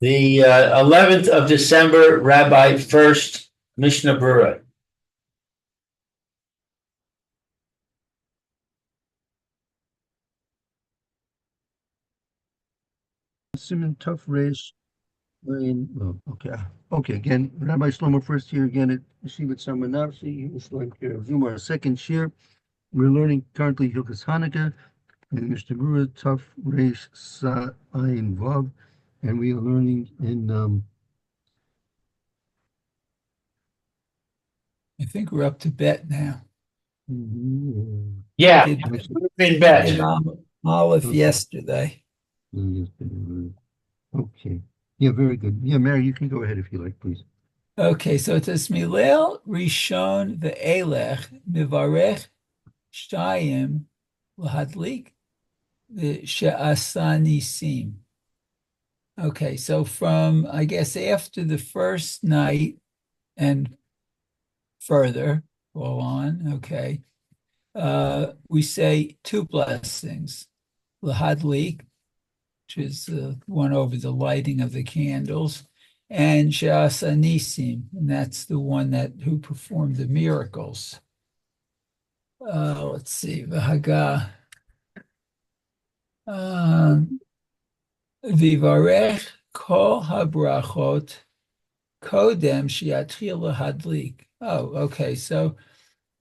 The 11th of December, Rabbi Furst, Mishna Berura. Simon Tough Race. Okay. Okay, again, Rabbi Shlomo first here again at Yeshivat Samanavsi. He was like Zuma, second year. We're learning currently Hilchas Hanuka and Mishnah Berurah Tough Race Sa Ayin Vav, and we are learning in I think we're up to bet now. Yeah, Did in bet. did Aleph Okay. yesterday. Okay. Yeah, very good. Yeah, Mary, you can go ahead if you like, please. Okay, so it says Milel Rishon ve'elech mivarech shtayim lahadlik she'asa sim. Okay, so from, I guess, after the first night and further, all on, okay, we say two blessings. Lahadlik, which is the one over the lighting of the candles, and She'asa Nisim, and that's the one that who performed the miracles. Let's see, V'haga Vivarech Kol Habrachot Kodem Shiatchil Lahadlik. Oh, okay. So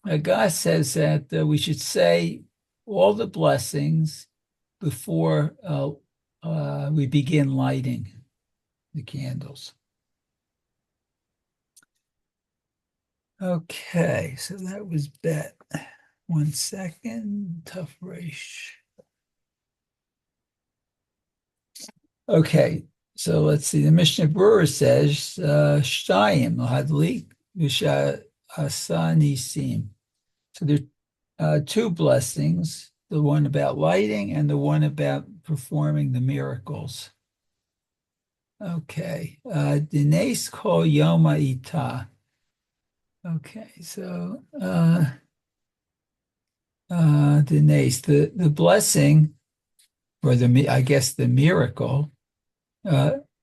Haga says that we should say all the blessings before we begin lighting the candles. Okay, so that was bet. 1 second, tough race. Okay, so let's see. The Mishnah Berura says, Shtayim lahadlik v'sha'asa nisim. So there are two blessings, the one about lighting and the one about performing the miracles. Okay, Dines kol yoma ita. Okay, so Dines, the blessing, or I guess the miracle,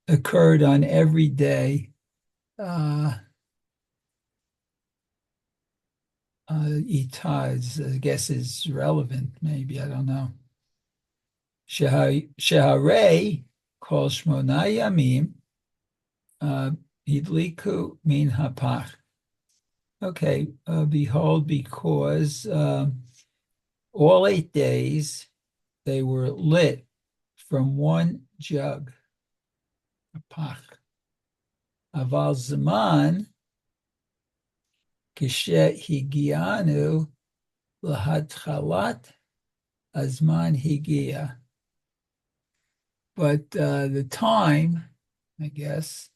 occurred on every day. Ita is, I guess, is relevant. Maybe, I don't know. Sheharei kol shmona yamim hidliku min hapach. Okay, behold, because all 8 days they were lit from one jug, a pach. Aval zaman kishe higianu lahadchalat azman higia. But the time, I guess,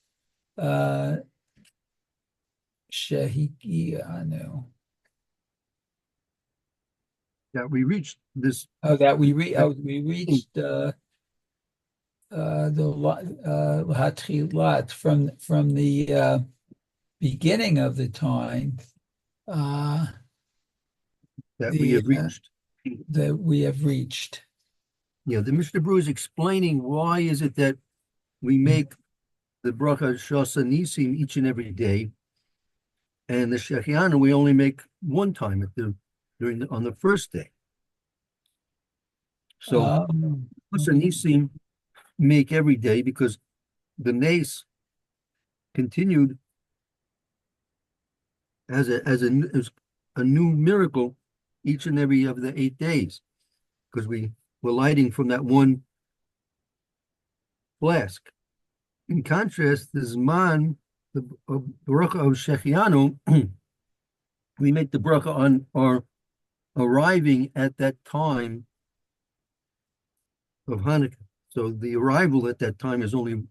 shehigianu. Yeah, we reached this. Oh, that we reached the Lahatchilat from the beginning of the time that we have reached. That we have reached. Yeah, the Mishnah Berurah is explaining why is it that we make the bracha Shasa Nisim each and every day, and the Shechianu we only make one time on the first day. So Shasa Nisim make every day because the Nes continued as a new miracle each and every of the 8 days, because we were lighting from that one flask. In contrast, the Zman, the bracha of Shechianu, we make the bracha on our arriving at that time of Hanukkah. So the arrival at that time is only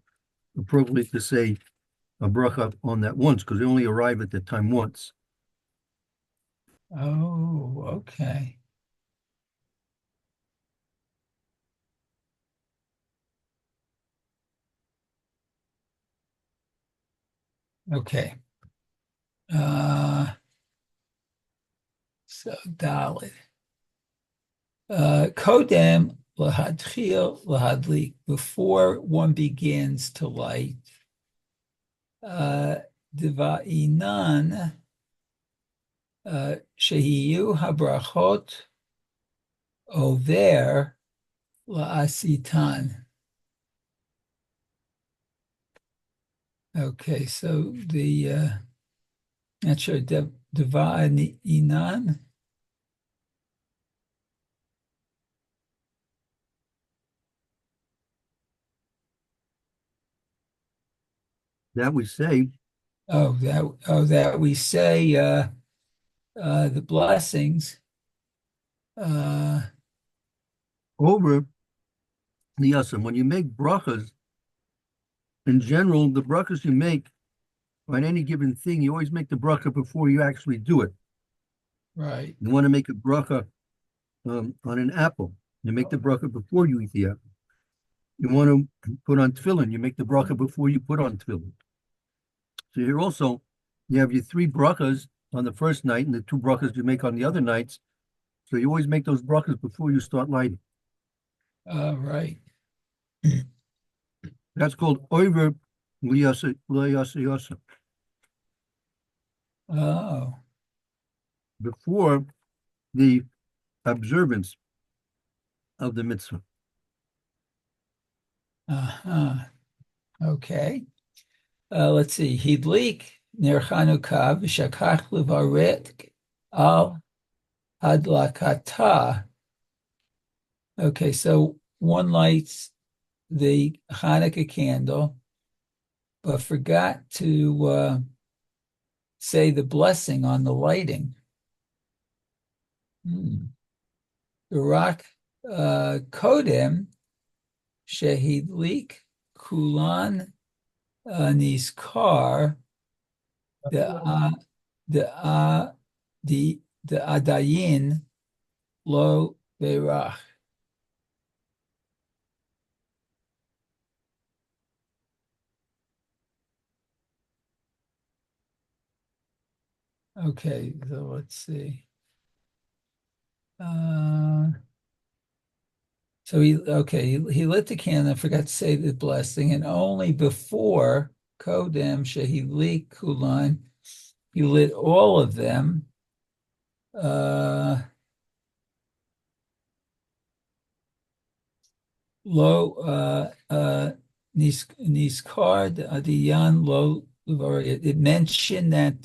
appropriate to say a bracha on that once, because we only arrive at that time once. Oh, okay. Okay. So Dalit. Kodem lahadchil lahadlik, before one begins to light. Diva'inan shehiyu habrachot over la'asitan. Okay, so the not sure diva'inan. That we say, That we say the blessings over the yasam. When you make brachas, in general, the brachas you make on any given thing, you always make the bracha before you actually do it. right. You want to make a bracha on an apple. You make the bracha before you eat the apple. You want to put on tefillin. You make the bracha before you put on tefillin. So here also, you have your 3 brachas on the first night and the 2 brachas you make on the other nights. So you always make those brachas before you start lighting. Right. That's called oiver liyasa yasa. Oh, Before the observance of the mitzvah. Okay. Let's see. Hidlik ner Hanuka v'shakach levaret al hadlakata. Okay, so one lights the Hanukkah candle, but forgot to say the blessing on the lighting. Barak kodem shehidlik kulan nizkar the adayin lo berach. Okay, so let's see. So he lit the candle, forgot to say the blessing, and only before Kodem Shehili Kulan, he lit all of them. Lo Niskar Adiyan Lo. It mentioned that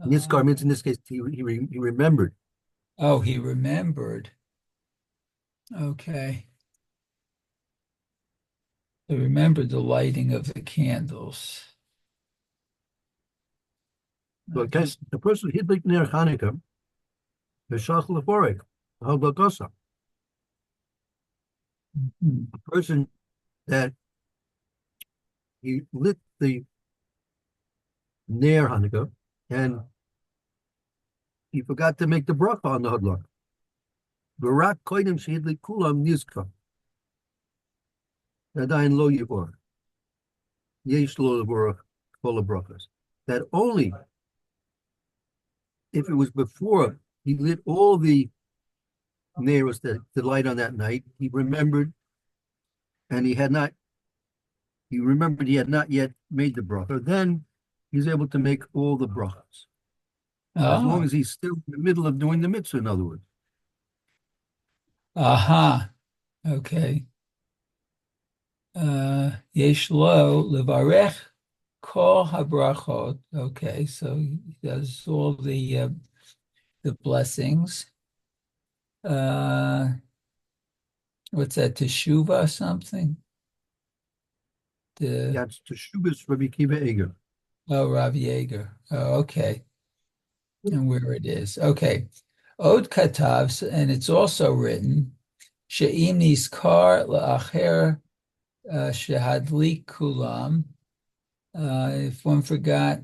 Niskar means in this case he remembered. Oh, he remembered. Okay. He remembered the lighting of the candles. Okay, the person hidlik ner Hanukkah, v'shach leforek, halbakosa. A person that he lit the ner Hanukkah and he forgot to make the bracha on the hadlak. Barak koidim shehidlik kulam nizka. Adayin lo yivor. Yesh lo levorach kol brachas. That only if it was before he lit all the neiros that the light on that night, he remembered, and he had not yet made the bracha. Then he's able to make all the brachas. As long as he's still in the middle of doing the mitzvah, in other words. Aha. Okay. Yesh lo levarech kol habrachot. Okay, so he does all the blessings. What's that? Teshuvah something? That's Teshuvas Rabbi Kiva Eger. Oh, Rav Yeager. Oh, okay. And where it is. Okay. Od Katavs, and it's also written, She'im Nizkar La'acher Shehadlik Kulam. If one forgot,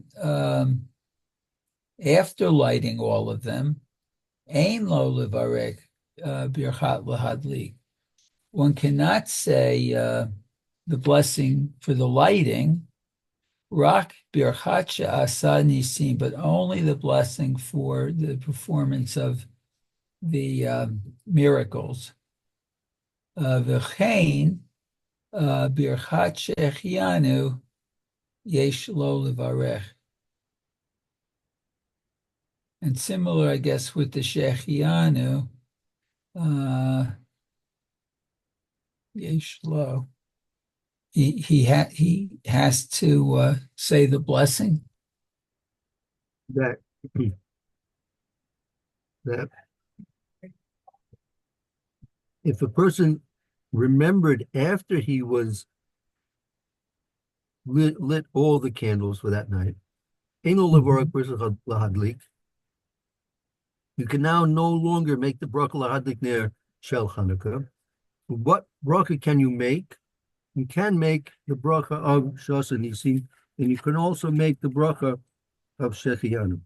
after lighting all of them, Ein Lo Levarek Birchat Lahadlik. One cannot say the blessing for the lighting, Rak Birchat She'asa Nisim, but only the blessing for the performance of the miracles. V'chein birchat shechianu yesh lo levarech. And similar, I guess, with the shechianu, yesh lo. He has to say the blessing. That that if a person remembered after he was lit all the candles for that night, you can now no longer make the bracha lahadlik ner shel Hanuka. What bracha can you make? You can make the bracha of Shas Nisim, and you can also make the bracha of Shechianu.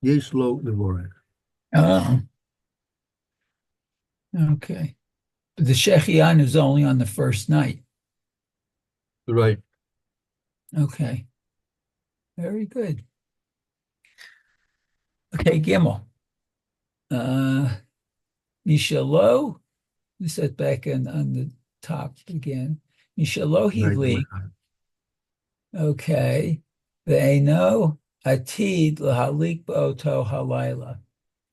Yesh lo levorech. Oh, okay. But the shechianu is only on the first night. Right. Okay. Very good. Okay, Gimel. Mishalo, we set back on the top again. Mishalo hivli. Okay. Ve'eno atid lahalik b'oto halayla.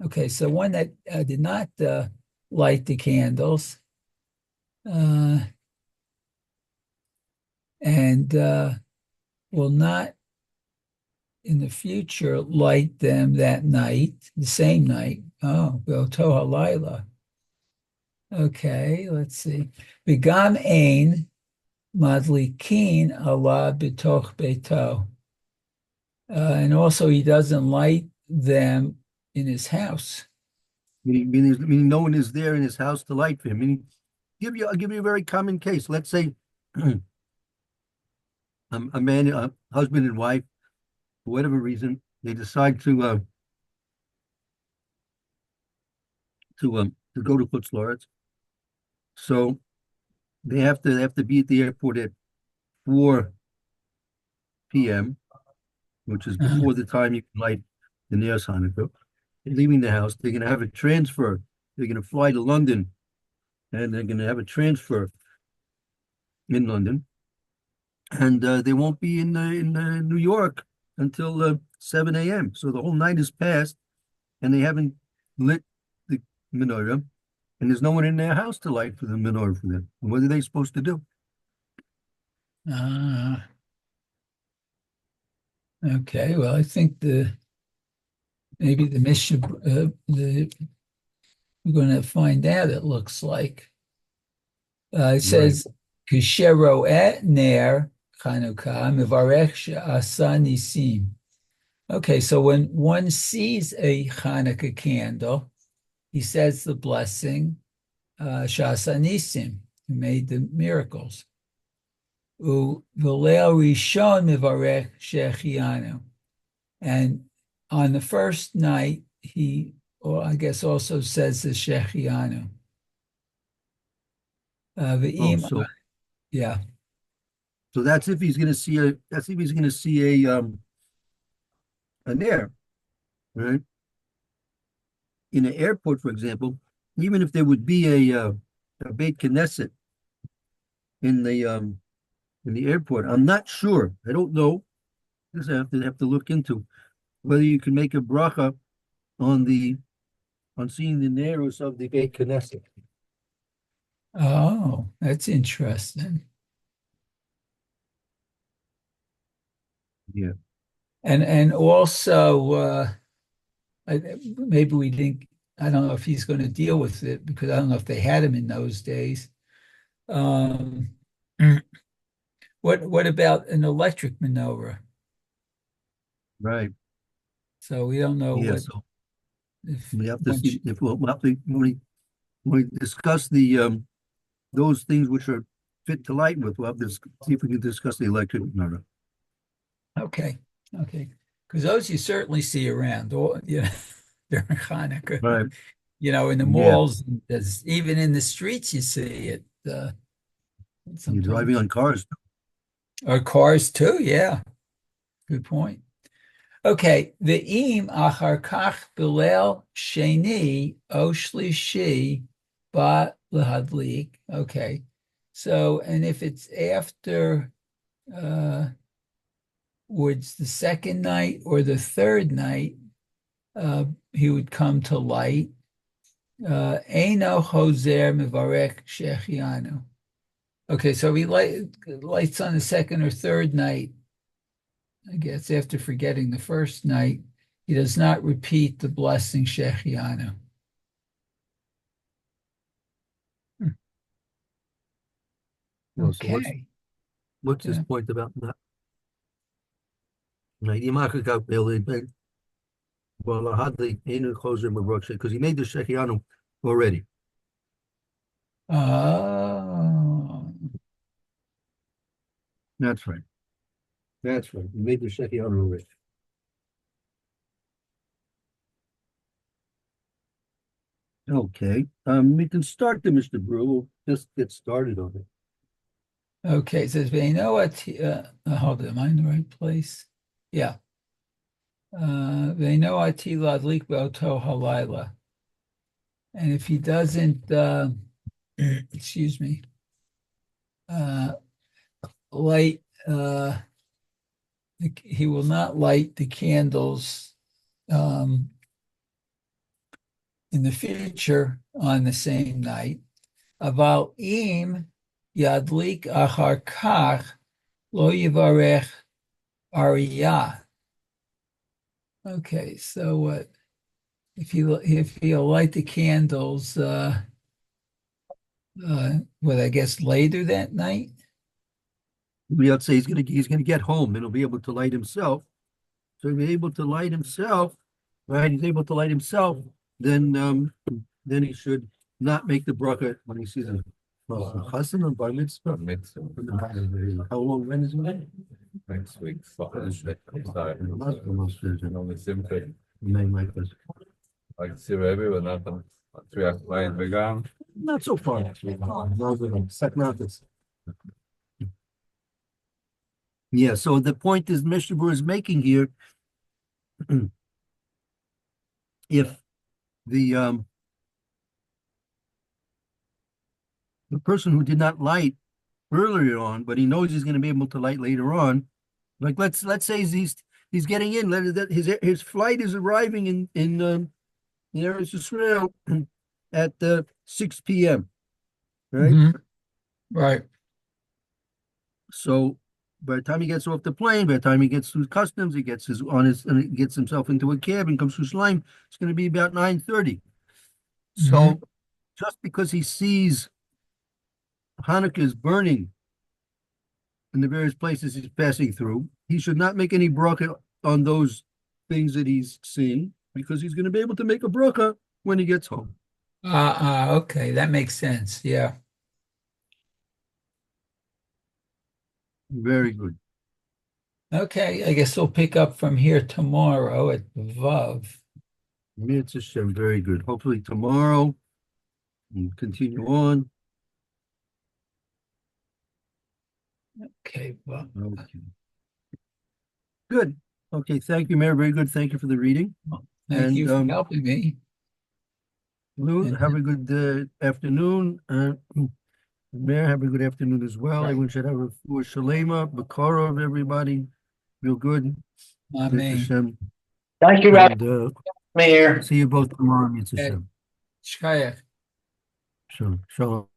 Okay, so one that did not light the candles and will not in the future light them that night, the same night. Oh, b'oto halayla. Okay, let's see. Begam ein madlikin ala b'toch beito. And also he doesn't light them in his house. Meaning no one is there in his house to light for him. Meaning, I'll give you a very common case. Let's say a man, a husband and wife, for whatever reason, they decide to go to Putzlaritz. So they have to be at the airport at 4 p.m., which is before the time you can light the Neos Hanukkah. They're leaving the house. They're going to have a transfer. They're going to fly to London, and they're going to have a transfer in London, and they won't be in New York until 7 a.m. So the whole night has passed, and they haven't lit the menorah, and there's no one in their house to light for the menorah for them. And what are they supposed to do? Okay, well, I think maybe the Mishna, we're going to find out, it looks like. It says, Kishero et ner Hanukkah mivarech she'asa nisim. Okay, so when one sees a Hanukkah candle, he says the blessing, she'asa nisim, who made the miracles. V'leil rishon mivarech shechianu. And on the first night, he, or I guess also says the shechianu. Yeah. So that's if he's going to see a. That's if he's going to see a air, right? In an airport, for example, even if there would be a Beit Knesset in the airport, I'm not sure. I don't know. This I have to look into whether you can make a bracha on seeing the narrows of the Beit Knesset. Oh, that's interesting. Yeah. And also, maybe we didn't, I don't know if he's going to deal with it because I don't know if they had him in those days. What about an electric menorah? Right. So we don't know Yeah. what. So If we have to see if we'll have to when we discuss the those things which are fit to light with. We'll have to see if we can discuss the electric menorah. Okay, because those you certainly see around, or during Hanukkah. Right. In the malls, even in the streets, you see it. You're driving on cars. Or cars too. Yeah, good point. Okay, ve'im achar kach bilel sheni o shlishi ba lehadlik. Okay, so and if it's after or it's the second night or the third night, he would come to light. Eino chozer mivarech shechianu. Okay, so he lights on the second or third night. I guess after forgetting the first night, he does not repeat the blessing shechianu. Well, so Okay. what's his Yeah. point about that? Well, hardly because he made the Shechianu already. Oh, That's right. That's right. He made the Shechianu already. Okay. We can start the Mr. Brew. We'll just get started on it. okay. It says, hold on, am I in the right place? Yeah. Ve'eno ati ladlik be'oto halayla. And if he doesn't, excuse me, uh, light, he will not light the candles in the future on the same night. Aval im yadlik achar kach lo yivarech ariyah. Okay, so what if he'll light the candles? What I guess later that night. We'll say he's gonna get home and he'll be able to light himself. So he'll be able to light himself, right? He's able to light himself, then he should not make the bracha when he sees a chassan or bar mitzvah. Mitzvah How long? When is it? next week. Only Simple. like this. Like Rebbe, but not on 3 began. Not so far. Yeah, so the point is Mishnah is making here, if the person who did not light earlier on, but he knows he's going to be able to light later on, like let's say he's getting in, his flight is arriving in Eretz Yisrael at 6 p.m. Right? Mhm. Right. So by the time he gets off the plane, by the time he gets through customs, he gets and he gets himself into a cab and comes through Slime, it's going to be about 9:30. So just because he sees Hanukkah is burning in the various places he's passing through, he should not make any bracha on those things that he's seeing, because he's going to be able to make a bracha when he gets home. Okay, that makes sense. Yeah. Very good. Okay, I guess we'll pick up from here tomorrow at Vav. Mitzvah Hashem, very good. Hopefully tomorrow we'll continue on. Okay, Vav. Okay. Good. Okay, thank you, Mayor. Very good. Thank you for the reading. Thank you for And helping me. Lou, have a good afternoon. Mayor, have a good afternoon as well. Right. Everyone should have a full shalema, bakara of everybody. Real good. Mitzvah Amen. Hashem. Thank you, Rabbi And Mayor. see you both tomorrow, Mitzvah Okay. Hashem. Shkaya. Shalom.